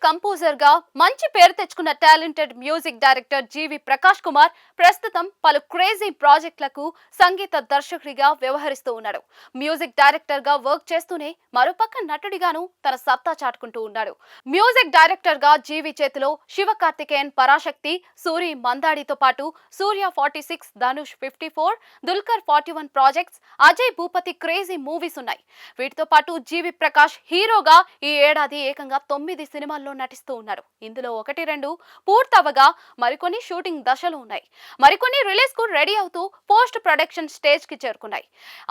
Composer గా మంచి పేరు తెచ్చుకున్న టాలెంటెడ్ మ్యూజిక్ డైరెక్టర్ జీవి ప్రకాష్ కుమార్ ప్రస్తుతం పలు క్రేజీ ప్రాజెక్టులకు సంగీత దర్శకుడిగా వ్యవహరిస్తూ ఉన్నాడు. మ్యూజిక్ డైరెక్టర్ గా వర్క్ చేస్తూనే మరోపక్క నటుడిగాను తన సత్తా చాటుకుంటూ ఉన్నాడు. మ్యూజిక్ డైరెక్టర్ గా జీవి చేతిలో శివ కార్తికేయన్ పరాశక్తి, సూరి మందాడితో పాటు సూర్య 46, Dhanush 54, Dulquer 41 projects, Ajay Bhupathi crazy movies ఉన్నాయి. వీటితో పాటు జీవి ప్రకాష్ హీరోగా ఈ ఏడాది ఏకంగా 9 సినిమాల్లో నటిస్తూ ఉన్నారు. ఇందులో 1-2 పూర్తవగా మరికొన్ని షూటింగ్ దశలో ఉన్నాయి. మరికొన్ని రిలీజ్ కు రెడీ అవుతూ పోస్ట్ ప్రొడక్షన్ స్టేజ్ కి చేరుకున్నాయి.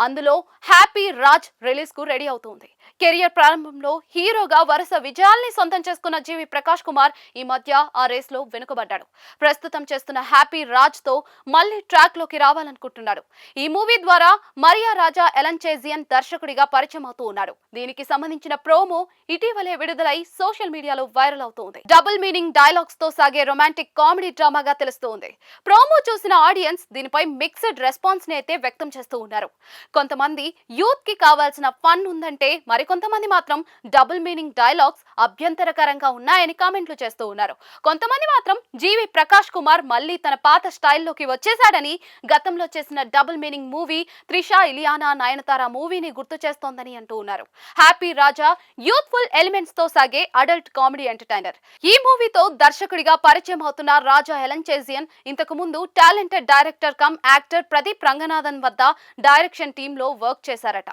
అందులో హ్యాపీ రాజ్ రిలీజ్ కు రెడీ అవుతుంది. కెరియర్ ప్రారంభంలో హీరోగా వరుస విజయాల్ని సొంతం చేసుకున్న జీవి ప్రకాష్ కుమార్ ఈ మధ్య ఆ రేస్ లో వెనుకబడ్డాడు. ప్రస్తుతం చేస్తున్న హ్యాపీ రాజ్ తో మళ్ళీ ట్రాక్ లోకి రావాలనుకుంటున్నాడు. ఈ మూవీ ద్వారా మరియా రాజా ఎలంచేజియన్ దర్శకుడిగా పరిచయం అవుతూ ఉన్నాడు. దీనికి సంబంధించిన ప్రోమో ఇటీవలే విడుదలై సోషల్ మీడియాలో వైరల్ అవుతోంది. డబుల్ మీనింగ్ డైలాగ్స్ తో సాగే రొమాంటిక్ కామెడీ డ్రామాగా తెలుస్తోంది. ప్రోమో చూసిన ఆడియన్స్ దీనిపై మిక్స్డ్ రెస్పాన్స్ ని అయితే వ్యక్తం చేస్తూ ఉన్నారు. కొంతమంది యూత్ కి కావాల్సిన ఫన్ ఉందంటే మరికొంతమంది మాత్రం డబుల్ మీనింగ్ డైలాగ్స్ అభ్యంతరకరంగా ఉన్నాయని కామెంట్లు చేస్తూ ఉన్నారు. కొంతమంది మాత్రం జీవి ప్రకాష్ కుమార్ మళ్ళీ తన పాత స్టైల్లోకి వచ్చేశాడని, గతంలో చేసిన double meaning movie Trisha, Ileana, Nayanthara మూవీని గుర్తు చేస్తోందని అంటూ ఉన్నారు. హ్యాపీ రాజా యూత్ఫుల్ ఎలిమెంట్స్ తో సాగే అడల్ట్ కామెడీ ఎంటర్టైనర్. ఈ మూవీతో దర్శకుడిగా పరిచయం అవుతున్న రాజా ఎలంచేజియన్ ఇంతకు ముందు talented director come actor Pradeep Ranganathan వద్ద డైరెక్షన్ టీమ్ లో వర్క్ చేశారట.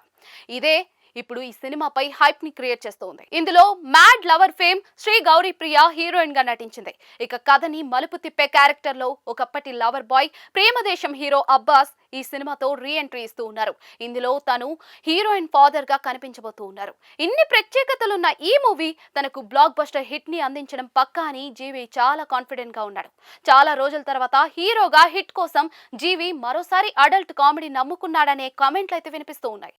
ఇదే ఇప్పుడు ఈ సినిమాపై హైప్ ని క్రియేట్ చేస్తోంది. ఇందులో Mad Lover fame Sri Gouri Priya heroine గా నటించింది. ఇక కథని మలుపు తిప్పే క్యారెక్టర్ లో ఒకప్పటి lover boy Premadesam hero Abbas ఈ సినిమాతో రీ ఎంట్రీ ఇస్తూ ఉన్నారు. ఇందులో తను హీరోయిన్ ఫాదర్ గా కనిపించబోతూ ఉన్నారు. ఇన్ని ప్రత్యేకతలున్న ఈ మూవీ తనకు బ్లాక్ బస్టర్ హిట్ ని అందించడం పక్కా అని జీవి చాలా కాన్ఫిడెంట్ గా ఉన్నాడు. చాలా రోజుల తర్వాత హీరోగా హిట్ కోసం జీవి మరోసారి అడల్ట్ కామెడీ నమ్ముకున్నాడనే కామెంట్లు అయితే వినిపిస్తూ ఉన్నాయి.